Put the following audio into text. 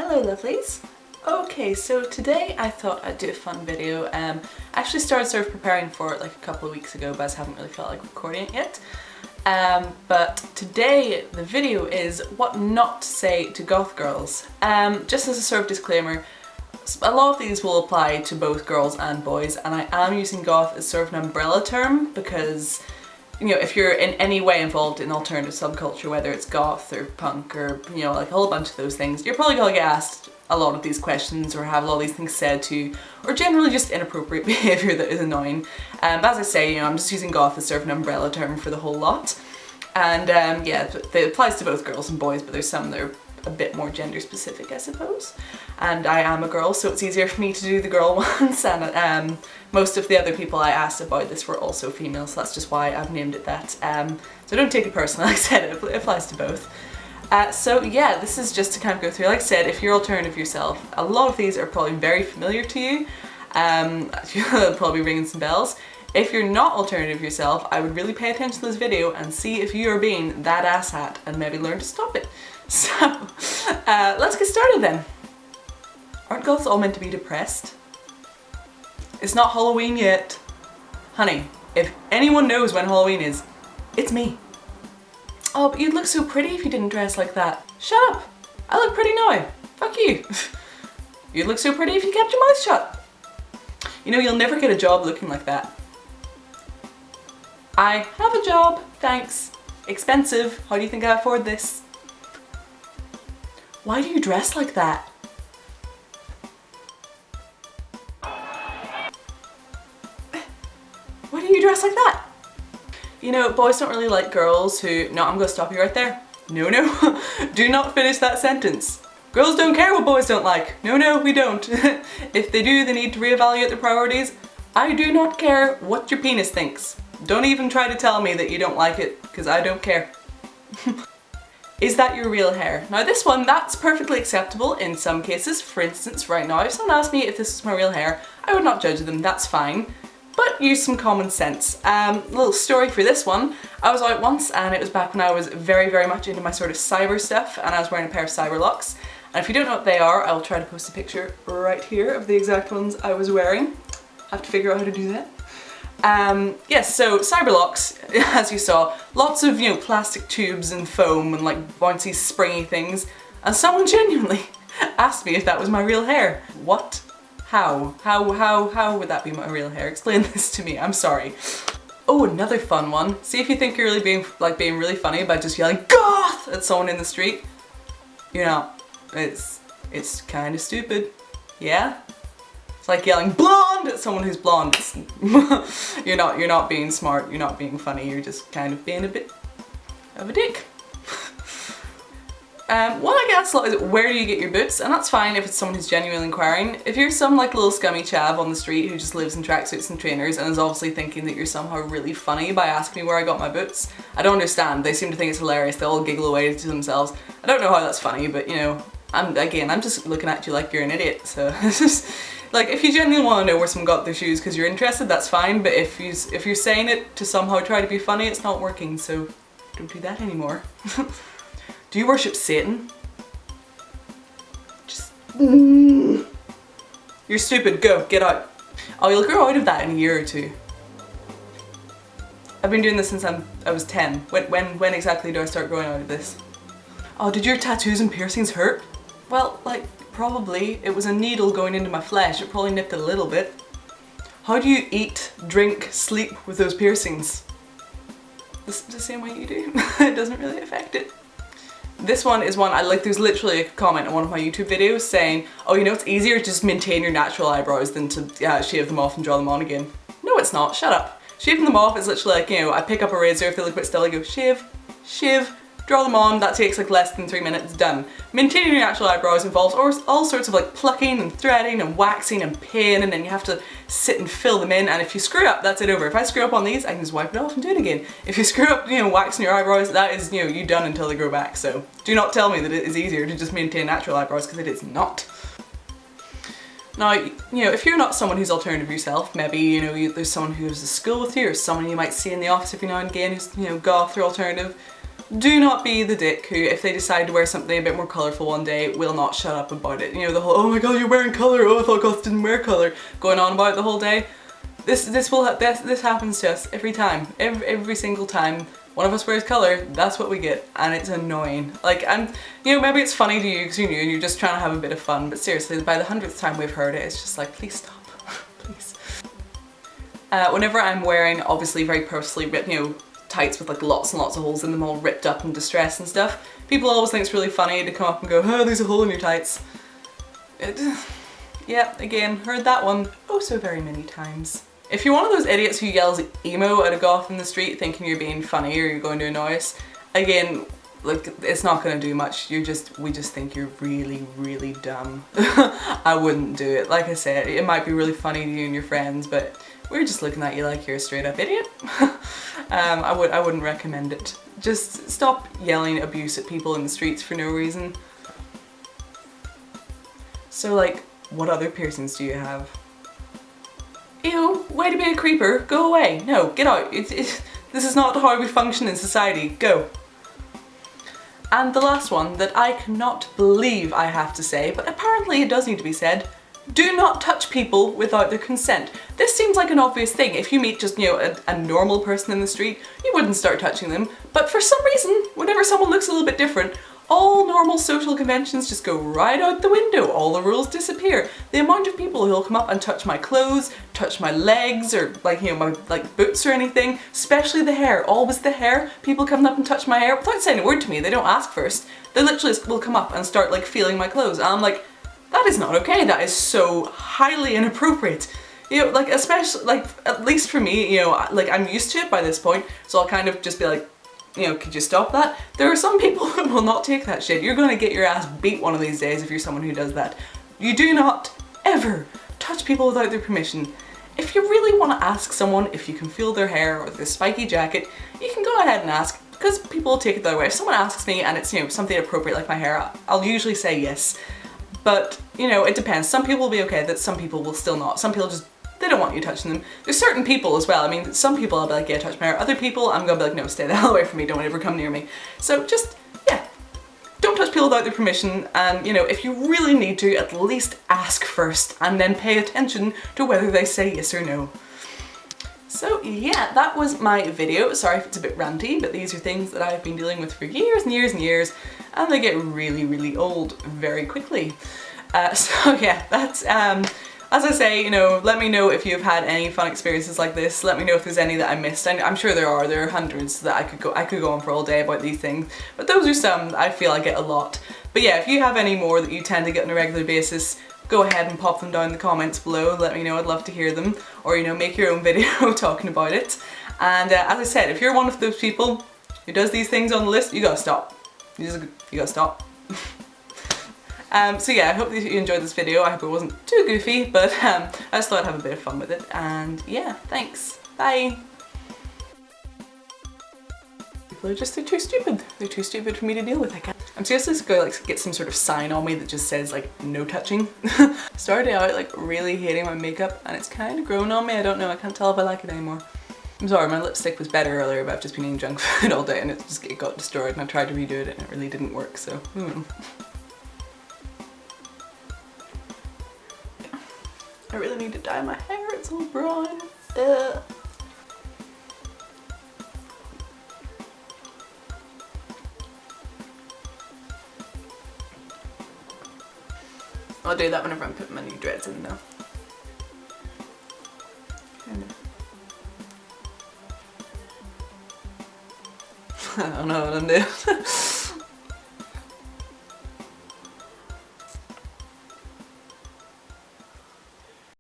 Hello lovelies! Okay, so today I thought I'd do a fun video. I actually started sort of preparing for it like a couple of weeks ago, but I just haven't really felt like recording it yet. But today the video is what not to say to goth girls. Just as a sort of disclaimer, a lot of these will apply to both girls and boys, and I am using goth as sort of an umbrella term because, you know, if you're in any way involved in alternative subculture, whether it's goth or punk or, you know, like a whole bunch of those things, you're probably gonna get asked a lot of these questions or have a lot of these things said to you, or generally just inappropriate behaviour that is annoying. As I say, you know, I'm just using goth as sort of an umbrella term for the whole lot. And yeah, it applies to both girls and boys, but there's some that are a bit more gender specific, I suppose. And I am a girl, so it's easier for me to do the girl ones, and most of the other people I asked about this were also female, so that's just why I've named it that. So don't take it personally, like I said, it applies to both. So yeah, this is just to kind of go through, like I said, if you're alternative yourself, a lot of these are probably very familiar to you. You'll probably ringing some bells. If you're not alternative yourself, I would really pay attention to this video and see if you are being that asshat and maybe learn to stop it. So, let's get started then. Aren't goths all meant to be depressed? It's not Halloween yet. Honey, if anyone knows when Halloween is, it's me. Oh, but you'd look so pretty if you didn't dress like that. Shut up! I look pretty now. Fuck you. You'd look so pretty if you kept your mouth shut. You know, you'll never get a job looking like that. I have a job, thanks. Expensive. How do you think I afford this? Why do you dress like that? Why do you dress like that? You know, boys don't really like girls who... No, I'm gonna stop you right there. No, no. Do not finish that sentence. Girls don't care what boys don't like. No, no, we don't. If they do, they need to reevaluate their priorities. I do not care what your penis thinks. Don't even try to tell me that you don't like it, because I don't care. Is that your real hair? Now this one, that's perfectly acceptable in some cases. For instance, right now, if someone asked me if this was my real hair, I would not judge them, that's fine. But use some common sense. Little story for this one. I was out once, and it was back when I was very, very much into my sort of cyber stuff, and I was wearing a pair of cyber locks. And if you don't know what they are, I will try to post a picture right here of the exact ones I was wearing. Have to figure out how to do that. Yes, so Cyberlocks, as you saw, lots of, you know, plastic tubes and foam and like bouncy springy things, and someone genuinely asked me if that was my real hair. What? How would that be my real hair? Explain this to me, I'm sorry. Oh, another fun one. See if you think you're really being really funny by just yelling GOTH at someone in the street. You're not. It's kind of stupid. Yeah? It's like yelling blonde at someone who's blonde. You're not being smart, you're not being funny, you're just kind of being a bit of a dick. What I get asked a lot is where do you get your boots, and that's fine if it's someone who's genuinely inquiring. If you're some like little scummy chav on the street who just lives in tracksuits and trainers and is obviously thinking that you're somehow really funny by asking me where I got my boots, I don't understand. They seem to think it's hilarious, they all giggle away to themselves. I don't know how that's funny, but you know, I'm just looking at you like you're an idiot, so it's just... Like, if you genuinely want to know where someone got their shoes because you're interested, that's fine, but if you're saying it to somehow try to be funny, it's not working, so don't do that anymore. Do you worship Satan? Just... You're stupid, go, get out. Oh, you'll grow out of that in a year or two. I've been doing this since I was 10. When exactly do I start growing out of this? Oh, did your tattoos and piercings hurt? Well, like, probably. It was a needle going into my flesh. It probably nipped a little bit. How do you eat, drink, sleep with those piercings? The same way you do. It doesn't really affect it. This one is one, there's literally a comment on one of my YouTube videos saying, oh, you know, it's easier to just maintain your natural eyebrows than to shave them off and draw them on again. No, it's not. Shut up. Shaving them off is literally like, you know, I pick up a razor, if they look a bit still, I go shiv, shiv, draw them on, that takes like less than 3 minutes, done. Maintaining your natural eyebrows involves all sorts of like plucking and threading and waxing and pain, and then you have to sit and fill them in, and if you screw up, that's it over. If I screw up on these, I can just wipe it off and do it again. If you screw up, you know, waxing your eyebrows, that is, you know, you done until they grow back, so do not tell me that it is easier to just maintain natural eyebrows, because it is not. Now, you know, if you're not someone who's alternative yourself, maybe, you know, there's someone who goes to school with you, or someone you might see in the office every now and again who's, you know, goth or alternative, do not be the dick who, if they decide to wear something a bit more colourful one day, will not shut up about it. You know, the whole, oh my god, you're wearing colour, oh I thought Goth didn't wear colour, going on about it the whole day. This happens to us every time. Every single time one of us wears colour, that's what we get, and it's annoying. Like, and you know, maybe it's funny to you because you're new and you're just trying to have a bit of fun, but seriously, by the 100th time we've heard it, it's just like, please stop, please. Whenever I'm wearing, obviously very purposely ripped, you know, tights with like lots and lots of holes in them, all ripped up and distressed and stuff, people always think it's really funny to come up and go, oh, there's a hole in your tights. Yeah, again, heard that one oh so very many times. If you're one of those idiots who yells emo at a goth in the street thinking you're being funny or you're going to annoy us, again, like, it's not going to do much. We just think you're really, really dumb. I wouldn't do it. Like I said, it might be really funny to you and your friends, but we're just looking at you like you're a straight up idiot. I wouldn't recommend it. Just stop yelling abuse at people in the streets for no reason. So like, what other piercings do you have? Ew, way to be a creeper, go away. No, get out. This is not how we function in society, go. And the last one that I cannot believe I have to say, but apparently it does need to be said, do not touch people without their consent. This seems like an obvious thing. If you meet just, you know, a normal person in the street, you wouldn't start touching them. But for some reason, whenever someone looks a little bit different, all normal social conventions just go right out the window. All the rules disappear. The amount of people who'll come up and touch my clothes, touch my legs, or like, you know, my like boots or anything, especially the hair, always the hair. People coming up and touch my hair without saying a word to me. They don't ask first. They literally will come up and start like feeling my clothes. And I'm like, that is not okay. That is so highly inappropriate. You know, like, especially, like, at least for me, you know, like, I'm used to it by this point, so I'll kind of just be like, you know, could you stop that? There are some people who will not take that shit. You're gonna get your ass beat one of these days if you're someone who does that. You do not ever touch people without their permission. If you really want to ask someone if you can feel their hair or their spiky jacket, you can go ahead and ask, because people will take it the other way. If someone asks me and it's, you know, something appropriate like my hair, I'll usually say yes. But, you know, it depends. Some people will be okay, that some people will still not. Some people just, they don't want you touching them. There's certain people as well. I mean, some people I'll be like, yeah, touch my hair. Other people, I'm gonna be like, no, stay the hell away from me. Don't ever come near me. So just, yeah, don't touch people without their permission. And, you know, if you really need to, at least ask first and then pay attention to whether they say yes or no. So yeah, that was my video. Sorry if it's a bit ranty, but these are things that I've been dealing with for years and years and years, and they get really, really old very quickly. So yeah, that's, as I say, you know, let me know if you've had any fun experiences like this. Let me know if there's any that I missed. I'm sure there are hundreds that I could go on for all day about these things, but those are some that I feel I get a lot. But yeah, if you have any more that you tend to get on a regular basis, go ahead and pop them down in the comments below. Let me know, I'd love to hear them. Or, you know, make your own video talking about it. And as I said, if you're one of those people who does these things on the list, you gotta stop. You gotta stop. So yeah, I hope that you enjoyed this video. I hope it wasn't too goofy, but I just thought I'd have a bit of fun with it. And yeah, thanks. Bye. People are just, they're too stupid. They're too stupid for me to deal with. I'm seriously just gonna like get some sort of sign on me that just says like no touching. Started out like really hating my makeup and it's kind of grown on me. I don't know, I can't tell if I like it anymore. I'm sorry, my lipstick was better earlier, but I've just been eating junk food all day and it got destroyed and I tried to redo it and it really didn't work, so I really need to dye my hair, it's all brown. Ugh. I'll do that whenever I'm putting my new dreads in though. Kind of. I don't know what I'm doing.